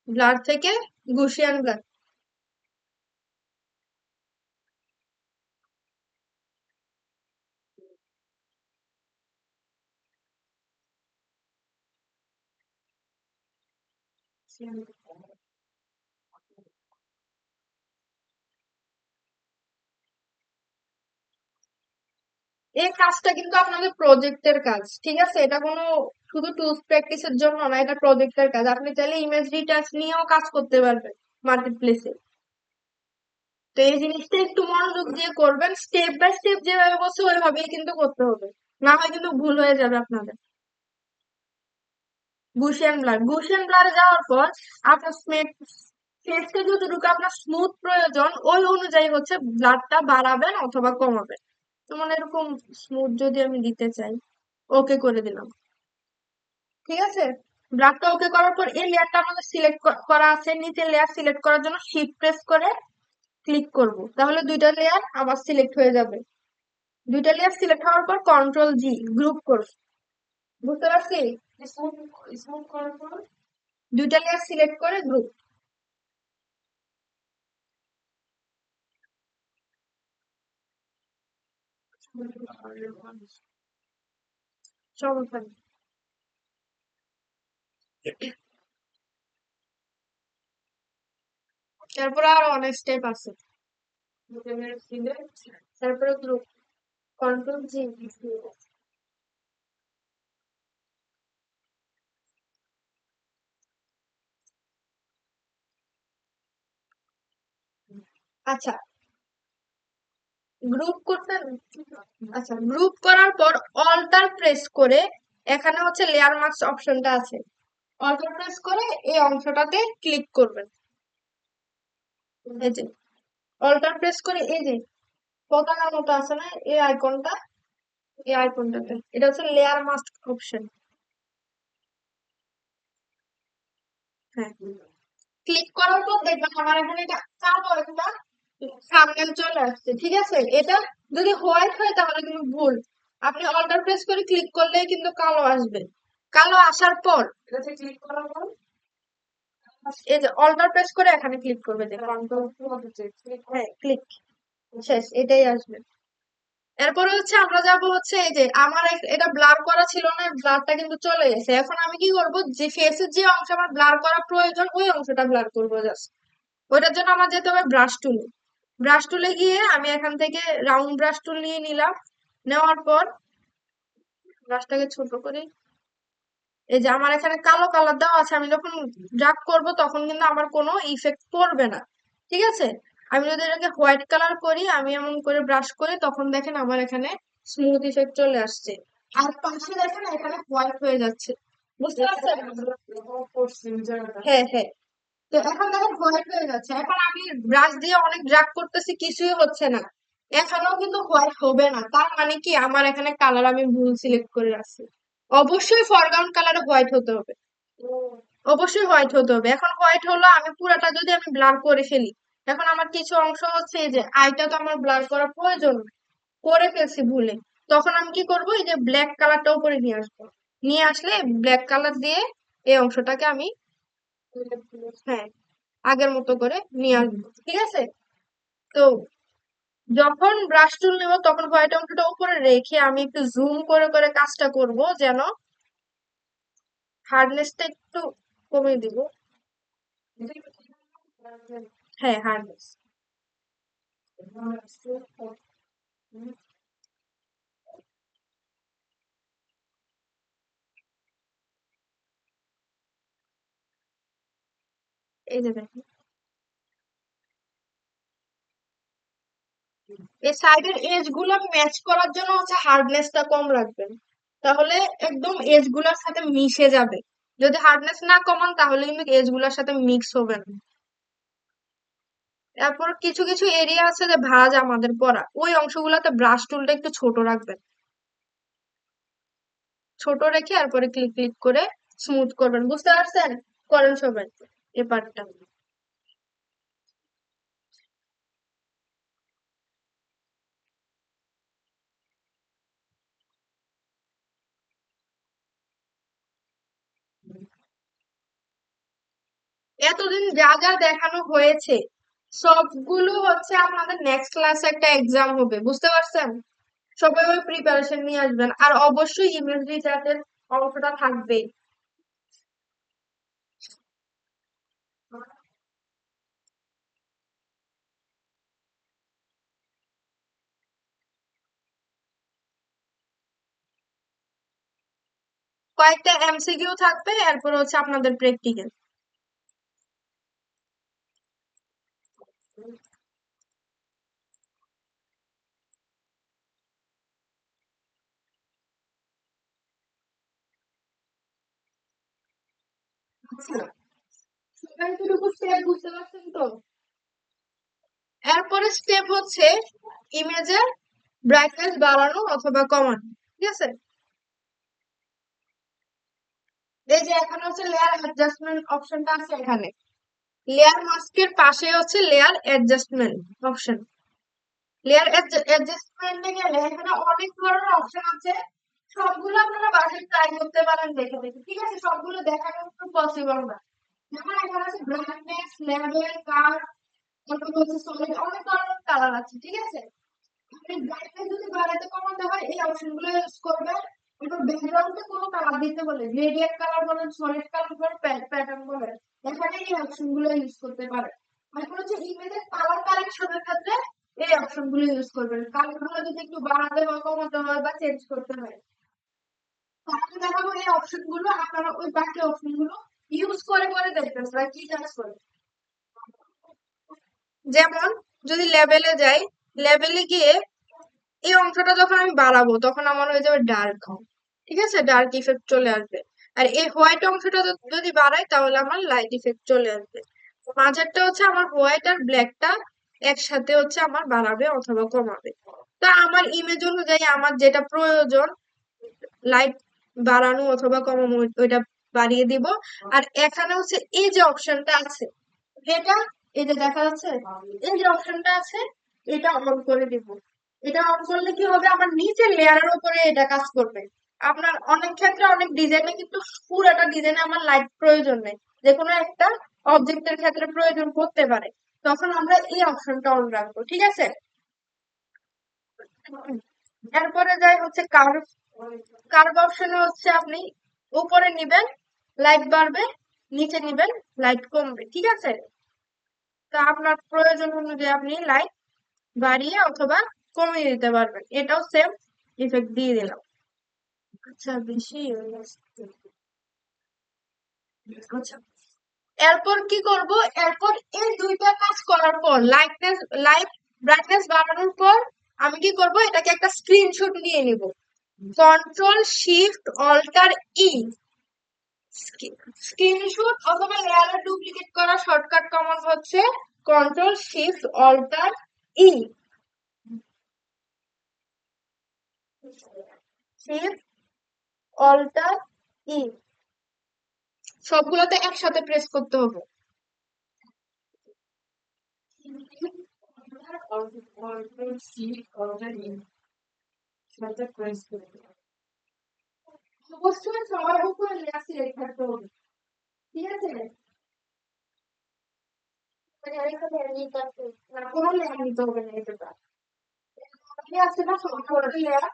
ব্লার থেকে গসিয়ান ব্লার। এই কাজটা কিন্তু আপনাদের প্রজেক্টের কাজ, ঠিক আছে? এটা কোনো শুধু টুলস প্র্যাকটিসের জন্য না, এটা প্রজেক্টের কাজ। আপনি চাইলে ইমেজ রিটাচ নিয়েও কাজ করতে পারবেন মার্কেট প্লেসে। তো এই জিনিসটা একটু মনোযোগ দিয়ে করবেন, স্টেপ বাই স্টেপ যেভাবে বলছে ওইভাবেই কিন্তু করতে হবে, না হয় কিন্তু ভুল হয়ে যাবে আপনাদের। গুশিয়ান ব্লার, গুশিয়ান ব্লারে যাওয়ার পর আপনার ফেসকে যতটুকু আপনার স্মুথ প্রয়োজন ওই অনুযায়ী হচ্ছে ব্লাডটা বাড়াবেন অথবা কমাবেন। যেমন এরকম স্মুথ যদি আমি দিতে চাই, ওকে করে দিলাম, ঠিক আছে? ব্লাডটা ওকে করার পর এই লেয়ারটা আমাদের সিলেক্ট করা আছে, নিচে লেয়ার সিলেক্ট করার জন্য শিফট প্রেস করে ক্লিক করব, তাহলে দুইটা লেয়ার আবার সিলেক্ট হয়ে যাবে। দুইটা লেয়ার সিলেক্ট হওয়ার পর কন্ট্রোল জি, গ্রুপ করব, বুঝতে পারছি? স্মুথ করার পর দুইটা লেয়ার সিলেক্ট করে গ্রুপ। সমস্যা নেই। তারপরে আরো অনেক স্টেপ আছে, তারপরে গ্রুপ, কন্ট্রোল জি। আচ্ছা, গ্রুপ করতে, আচ্ছা গ্রুপ করার পর অল্টার প্রেস করে এখানে হচ্ছে লেয়ার মাস্ক অপশনটা আছে, অল্টার প্রেস করে এই অংশটাতে ক্লিক করবেন। এই যে অল্টার প্রেস করে এই যে পতাকার মতো আছে না এই আইকনটা, এই আইকনটাতে এটা হচ্ছে লেয়ার মাস্ক অপশন। হ্যাঁ, ক্লিক করার পর দেখবেন আমার এখানে এটা কালো একটা থাম্বনেল চলে আসছে, ঠিক আছে? এটা যদি হোয়াইট হয় তাহলে কিন্তু ভুল, আপনি অল্টার প্রেস করে ক্লিক করলেই কিন্তু কালো আসবে। কালো আসার পর এই যে অল্টার প্রেস করে এখানে ক্লিক করবে, দেখুন। হ্যাঁ, ক্লিক, শেষ, এটাই আসবে। এরপরে হচ্ছে আমরা যাবো হচ্ছে এই যে আমার এটা ব্লার করা ছিল না, ব্লারটা কিন্তু চলে গেছে। এখন আমি কি করব, যে ফেসের যে অংশ আমার ব্লার করা প্রয়োজন ওই অংশটা ব্লার করবো জাস্ট। ওইটার জন্য আমার যেতে হবে ব্রাশ টুলে। ব্রাশ টুলে গিয়ে আমি এখান থেকে রাউন্ড ব্রাশ টুল নিয়ে নিলাম, নেওয়ার পর ব্রাশটাকে ছোট করে এই যে আমার এখানে কালো কালার দেওয়া আছে, আমি যখন ড্রাগ করব তখন কিন্তু আমার কোনো ইফেক্ট পড়বে না, ঠিক আছে? আমি যদি এটাকে হোয়াইট কালার করি, আমি এমন করে ব্রাশ করি, তখন দেখেন আমার এখানে স্মুথ ইফেক্ট চলে আসছে। আর পাশে দেখেন এখানে হোয়াইট হয়ে যাচ্ছে, বুঝতে পারছেন? হ্যাঁ হ্যাঁ। তো এখন দেখেন হোয়াইট হয়ে যাচ্ছে, এখন আমি ব্রাশ দিয়ে অনেক ড্রাগ করতেছি, কিছুই হচ্ছে না, এখানেও কিন্তু হোয়াইট হবে না, তার মানে কি আমার এখানে কালার আমি ভুল সিলেক্ট করে রাখছি। অবশ্যই ফরগ্রাউন্ড কালারে হোয়াইট হতে হবে, অবশ্যই হোয়াইট হতে হবে। এখন হোয়াইট হলো, আমি পুরাটা যদি আমি ব্লার করে ফেলি, এখন আমার কিছু অংশ হচ্ছে এই যে আইটা তো আমার ব্লার করা প্রয়োজন না, করে ফেলছি ভুলে, তখন আমি কি করব, এই যে ব্ল্যাক কালারটা উপরে নিয়ে আসবো, নিয়ে আসলে ব্ল্যাক কালার দিয়ে এই অংশটাকে আমি, হ্যাঁ, আগের মতো করে নিয়ে আসবো, ঠিক আছে? তো যখন ব্রাশ টুল নেব তখন হোয়াইট অংশটা উপরে রেখে আমি একটু জুম করে করে কাজটা করব, যেন হার্ডনেসটা একটু কমিয়ে দিব। হ্যাঁ, হার্ডনেস। এই যে দেখেন, এই সাইডের এজ গুলো ম্যাচ করার জন্য হচ্ছে হার্ডনেসটা কম রাখবেন, তাহলে একদম এজ গুলার সাথে মিশে যাবে। যদি হার্ডনেস না কমান তাহলে কিন্তু এজ গুলার সাথে মিক্স হবে না। তারপর কিছু কিছু এরিয়া আছে যে ভাঁজ আমাদের পড়া, ওই অংশগুলোতে ব্রাশ টুলটা একটু ছোট রাখবেন, ছোট রেখে তারপরে ক্লিক ক্লিক করে স্মুথ করবেন। বুঝতে পারছেন? করেন সবাই এ পার্টটা। এতদিন যা যা দেখানো হয়েছে সবগুলো হচ্ছে আপনাদের নেক্সট ক্লাসে একটা এক্সাম হবে, বুঝতে পারছেন? সবাই ওই প্রিপারেশন নিয়ে আসবেন, আর অবশ্যই ইমেজ রিসার্চের অংশটা থাকবে। কয়েকটা এমসিকিউ থাকবে, এরপর হচ্ছে আপনাদের প্র্যাকটিক্যাল। আচ্ছা, সবাই এতটুকু স্টেপ বুঝতে পারছেন তো? এরপরে স্টেপ হচ্ছে ইমেজের ব্রাইটনেস বাড়ানো অথবা কমানো, ঠিক আছে? এই যে এখানে হচ্ছে লেয়ার অ্যাডজাস্টমেন্ট অপশনটা আছে, এখানে লেয়ার মাস্কের পাশে হচ্ছে লেয়ার অ্যাডজাস্টমেন্ট অপশন। লেয়ার অ্যাডজাস্টমেন্টে গেলে এখানে অনেক ধরনের অপশন আছে, সবগুলো আপনারা বাসায় ট্রাই করতে পারেন দেখে দেখে, ঠিক আছে? সবগুলো দেখানো তো পসিবল না। যেমন এখানে আছে ব্রাইটনেস, লেভেল, কালার, তারপর হচ্ছে সলিড, অনেক ধরনের কালার আছে, ঠিক আছে? আপনি ব্রাইটনেস যদি বাড়াতে কমাতে হয় এই অপশন গুলো ইউজ করবেন। এবার ব্যাকগ্রাউন্ডে কোনো কালার দিতে বলে, গ্রেডিয়েন্ট কালার বলেন, সলিড কালার বলেন, প্যাটার্ন বলেন, এখানে এই অপশন গুলো ইউজ করতে পারেন। এখন হচ্ছে ইমেজের কালার কালেকশনের ক্ষেত্রে এই অপশন গুলো ইউজ করবেন, কালার গুলো যদি একটু বাড়াতে হয়, কমাতে হয় বা চেঞ্জ করতে হয়, তাহলে দেখাবো এই অপশন গুলো আপনারা ওই বাকি অপশন গুলো ইউজ করে করে দেখবেন তারা কি কাজ করে। যেমন যদি লেভেলে যাই, লেভেলে গিয়ে এই অংশটা যখন আমি বাড়াবো তখন আমার হয়ে যাবে ডার্ক, ঠিক আছে? ডার্ক ইফেক্ট চলে আসবে। আর এই হোয়াইট অংশটা যদি বাড়াই তাহলে আমার লাইট ইফেক্ট চলে আসবে। মাঝেরটা হচ্ছে আমার হোয়াইট আর ব্ল্যাকটা একসাথে হচ্ছে আমার বাড়াবে অথবা কমাবে। তা আমার ইমেজ অনুযায়ী আমার যেটা প্রয়োজন, লাইট বাড়ানো অথবা কমানো, ওইটা বাড়িয়ে দিব। আর এখানে হচ্ছে এই যে অপশনটা আছে, এটা, এই যে দেখা যাচ্ছে এই যে অপশনটা আছে, এটা অন করে দিব। এটা অন করলে কি হবে, আমার নিচের লেয়ারের উপরে এটা কাজ করবে। আপনার অনেক ক্ষেত্রে অনেক ডিজাইনে কিন্তু পুরোটা ডিজাইনে আমার লাইট প্রয়োজন নেই, যে কোনো একটা অবজেক্টের ক্ষেত্রে প্রয়োজন পড়তে পারে, তখন আমরা এই অপশনটা অন রাখবো, ঠিক আছে? এরপরে যাই হচ্ছে কার্ভ। কার্ভ অপশনে হচ্ছে আপনি উপরে নিবেন, লাইট বাড়বে, নিচে নিবেন, লাইট কমবে, ঠিক আছে? তা আপনার প্রয়োজন অনুযায়ী আপনি লাইট বাড়িয়ে অথবা কমিয়ে দিতে পারবেন, এটাও সেম ইফেক্ট দিয়ে দিলাম। আচ্ছা, বেশি হয়ে গেছে। আচ্ছা, এরপর কি করব? এরপর এই দুইটা কাজ করার পর লাইটনেস, লাইট ব্রাইটনেস বাড়ানোর পর আমি কি করব, এটাকে একটা স্ক্রিনশট নিয়ে নিব। কন্ট্রোল শিফট অল্টার ই, স্ক্রিনশট অথবা লেয়ার ডুপ্লিকেট করা শর্টকাট কমান্ড হচ্ছে কন্ট্রোল শিফট অল্টার ই। শিফট অল্টার ই, সবগুলোতে একসাথে প্রেস করতে হবে। অবশ্যই সবার উপরে লেয়ার সিলেক্ট থাকতে হবে, ঠিক আছে? মানে এখানে নিতে হবে না, কোনো লেয়ার নিতে হবে না এটা। আছে না সবার লেয়ার,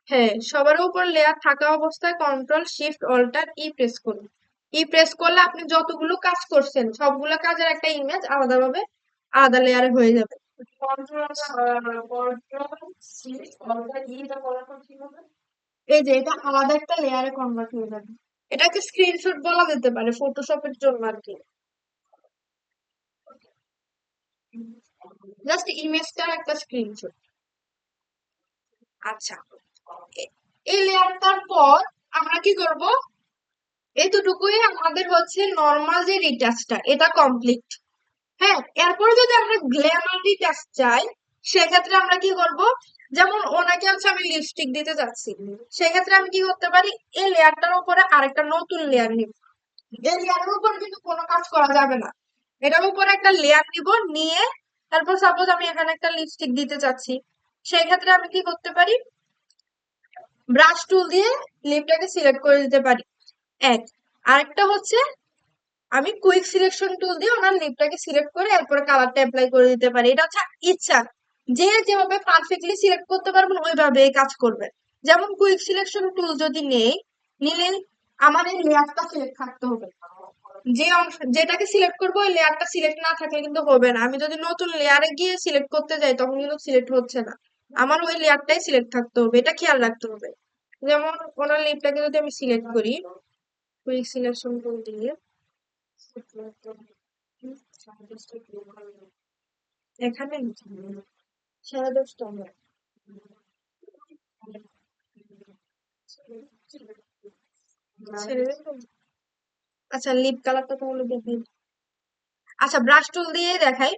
হ্যাঁ সবার উপর লেয়ার থাকা অবস্থায় control shift alt E press করুন। ই প্রেস করলে আপনি যতগুলো কাজ করছেন সবগুলো কাজের একটা ইমেজ আলাদাভাবে আলাদা লেয়ারে হয়ে যাবে। এই যে এটা আলাদা একটা লেয়ারে কনভার্ট হয়ে যাবে। এটাকে স্ক্রিনশট বলা যেতে পারে ফটোশপের জন্য আর কি। জাস্ট ইমেজটার একটা স্ক্রিনশট। আচ্ছা, এই লেয়ারটার পর আমরা কি করব, এতটুকুই আমাদের হচ্ছে নর্মাল যে রিটাচটা এটা কমপ্লিট। হ্যাঁ, এরপরে যদি আমরা গ্ল্যামার রিটাচ চাই সেক্ষেত্রে আমরা কি করব, যেমন ওনাকে হচ্ছে আমি লিপস্টিক দিতে যাচ্ছি, সেক্ষেত্রে আমি কি করতে পারি, এই লেয়ারটার উপরে আরেকটা নতুন লেয়ার নিব। এই লেয়ারের উপর কিন্তু কোনো কাজ করা যাবে না, এটার উপরে একটা লেয়ার নিব, নিয়ে তারপর সাপোজ আমি এখানে একটা লিপস্টিক দিতে চাচ্ছি, সেই ক্ষেত্রে আমি কি করতে পারি, ব্রাশ টুল দিয়ে লিপটাকে সিলেক্ট করে দিতে পারি। এক, আরেকটা হচ্ছে আমি কুইক সিলেকশন টুল দিয়ে ওনার লিপটাকে সিলেক্ট করে এরপরে কালারটা অ্যাপ্লাই করে দিতে পারি। এটা হচ্ছে ইচ্ছা, যে যেভাবে পারফেক্টলি সিলেক্ট করতে পারবেন ওইভাবে কাজ করবেন। যেমন কুইক সিলেকশন টুল যদি নেই, নিলে আমার এই লেয়ারটা সিলেক্ট থাকতে হবে, যে অংশ যেটাকে সিলেক্ট করবো ওই লেয়ারটা সিলেক্ট না থাকলে কিন্তু হবে না। আমি যদি নতুন লেয়ারে গিয়ে সিলেক্ট করতে যাই তখন কিন্তু সিলেক্ট হচ্ছে না, আমার ওই লেয়ারটাই সিলেক্ট থাকতে হবে, এটা খেয়াল রাখতে হবে। যেমন ওনার লিপটাকে যদি আমি সিলেক্ট করি কুইক সিলেকশন টুল দিয়ে, এখানে সাড়ে দশটা হয়। ছেড়ে দেবো? আচ্ছা লিপ কালারটা তাহলে দেখি। আচ্ছা ব্রাশ টুল দিয়ে দেখাই।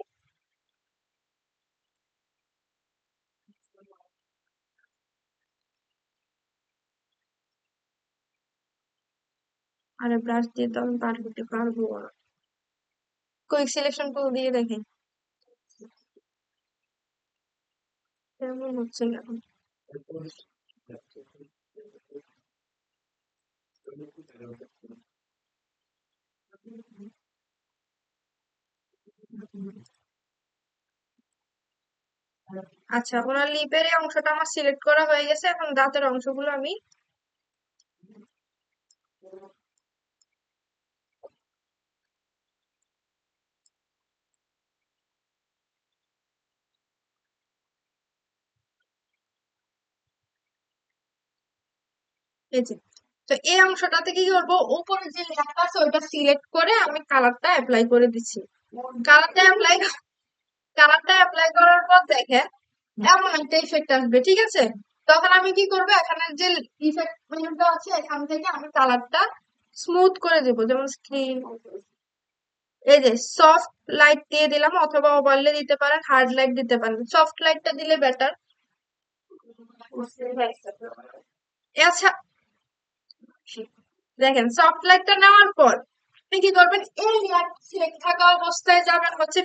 আরে ব্রাশ দিয়ে তো আমি পার করতে পারবো না, কুইক সিলেকশন টুল দিয়ে দেখি। কেমন হচ্ছে না? আচ্ছা ওনার লিপের এই অংশটা আমার সিলেক্ট করা হয়ে গেছে, এখন দাঁতের অংশগুলো আমি এই যে, তো এই অংশটাতে কি করবো, উপরে যে লেয়ারটা আছে ওইটা সিলেক্ট করে আমি কালারটা অ্যাপ্লাই করে দিচ্ছি। কালারটা অ্যাপ্লাই কালারটা অ্যাপ্লাই করার পর দেখেন এমন একটা ইফেক্ট আসবে, ঠিক আছে? তখন আমি কি করবো, এখানে যে ইফেক্ট মেনুটা আছে এখান থেকে আমি কালারটা স্মুথ করে দেবো, যেমন স্ক্রিন, এই যে সফট লাইট দিয়ে দিলাম, অথবা ওভারলে দিতে পারেন, হার্ড লাইট দিতে পারেন, সফট লাইটটা দিলে বেটার। আচ্ছা দেখেন সফট লাইটটা নেওয়ার পর আপনি কি করবেন, এই লেয়ার সিলেক্ট থাকা অবস্থায় যাবেন হচ্ছে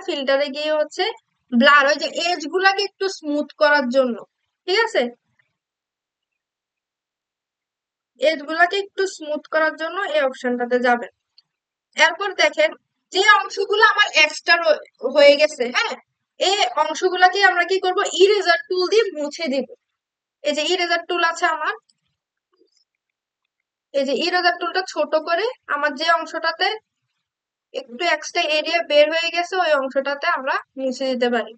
ফিল্টারে গিয়ে হচ্ছে ব্লার, ওই যে এজ গুলাকে একটু স্মুথ করার জন্য, ঠিক আছে, এজ গুলাকে একটু স্মুথ করার জন্য এই অপশনটাতে যাবেন। এরপর দেখেন যে অংশগুলো আমার এক্সট্রা হয়ে গেছে, হ্যাঁ, এই অংশগুলাকে আমরা কি করব, ইরেজার টুল দিয়ে মুছে দিব। এই যে ইরেজার টুল আছে আমার, এই যে ইরেজার টুলটা ছোট করে আমার যে অংশটাতে একটু এক্সট্রা এরিয়া বের হয়ে গেছে ওই অংশটাতে আমরা মুছে দিতে পারি।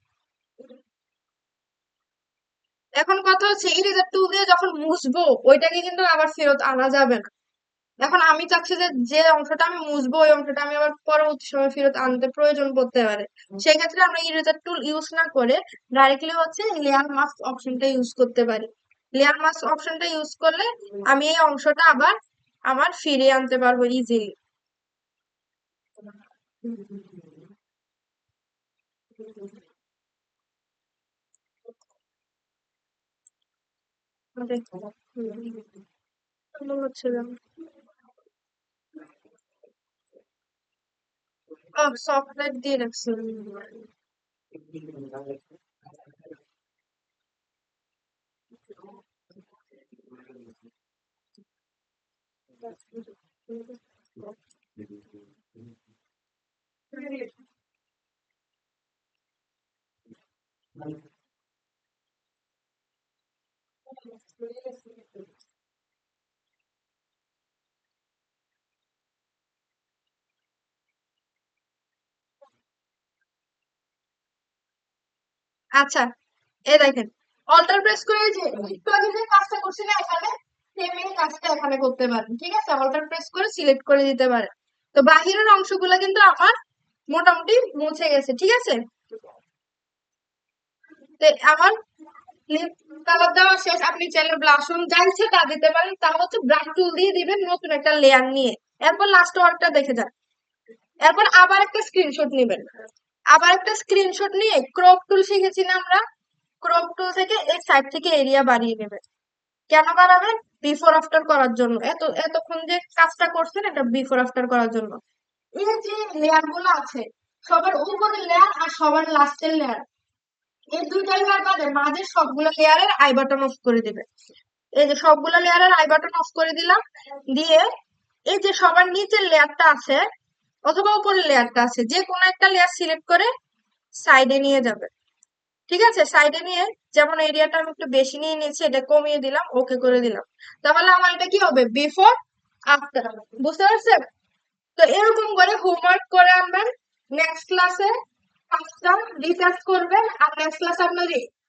এখন কথা হচ্ছে ইরেজার টুল দিয়ে যখন মুছবো ওইটাকে কিন্তু আবার ফেরত আনা যাবে না। এখন আমি চাচ্ছি যে যে অংশটা আমি মুছবো ওই অংশটা আমি আবার পরবর্তী সময় ফেরত আনতে প্রয়োজন পড়তে পারে, সেই ক্ষেত্রে আমরা ইরেজার টুল ইউজ না করে ডাইরেক্টলি হচ্ছে লেয়ার মাস্ক অপশনটা ইউজ করতে পারি। লেয়ার মাস্ক অপশনটা ইউজ করলে আমি এই অংশটা আবার আমার ফিরিয়ে আনতে পারবো ইজিলি। হচ্ছে সফটওয়্যার দিয়ে রাখছি। আচ্ছা, এই দেখেন, অল্টার প্রেস করে এই যে একটু আগে যে কাজটা করছি না এখানে, সেম এই কাজটা এখানে করতে পারেন। ঠিক আছে, অল্টার প্রেস করে সিলেক্ট করে দিতে পারেন। তো বাহিরের অংশগুলো কিন্তু আমার মোটামুটি মুছে গেছে। ঠিক আছে, তো আমার লিপ কালার দেওয়া শেষ। আপনি চাইলে ব্লাশন যা ইচ্ছে তা দিতে পারেন, তা হচ্ছে ব্রাশ টুল দিয়ে দিবেন নতুন একটা লেয়ার নিয়ে। এরপর লাস্ট ওয়ার্কটা দেখে যান। এরপর আবার একটা স্ক্রিনশট নেবেন। আবার একটা স্ক্রিনশট নিয়ে ক্রপ টুল শিখেছি না আমরা, ক্রপ টুল থেকে এই সাইড থেকে এরিয়া বাড়িয়ে নেবেন। কেন বাড়াবেন? বিফোর আফটার করার জন্য। এতক্ষণ যে কাজটা করছেন এটা বিফোর আফটার করার জন্য। এই যে লেয়ার গুলো আছে, সবার উপরের লেয়ার আর সবার লাস্টের লেয়ার, এই দুইটা লেয়ার বাদে মাঝে সবগুলো লেয়ারের আই বাটন অফ করে দিবেন। এই যে সবগুলো লেয়ারের আই বাটন অফ করে দিলাম। দিয়ে এই যে সবার নিচের লেয়ারটা আছে অথবা উপরের লেয়ারটা আছে, যে কোনো একটা লেয়ার সিলেক্ট করে সাইডে নিয়ে যাবে। ঠিক আছে, সাইডে নিয়ে, যেমন এরিয়াটা আমি একটু বেশি নিয়ে নিয়েছি, এটা কমিয়ে দিলাম, ওকে করে দিলাম। তাহলে আমার এটা কি হবে? Before after. বুঝতে পারছেন? তো এরকম করে হোমওয়ার্ক করে আনবেন। নেক্সট ক্লাসে কাজটা রিসার্চ করবেন, আর নেক্সট ক্লাসে আপনার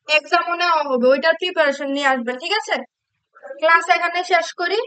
এক্সামও নেওয়া হবে, ওইটার প্রিপারেশন নিয়ে আসবেন। ঠিক আছে, ক্লাস এখানে শেষ করি।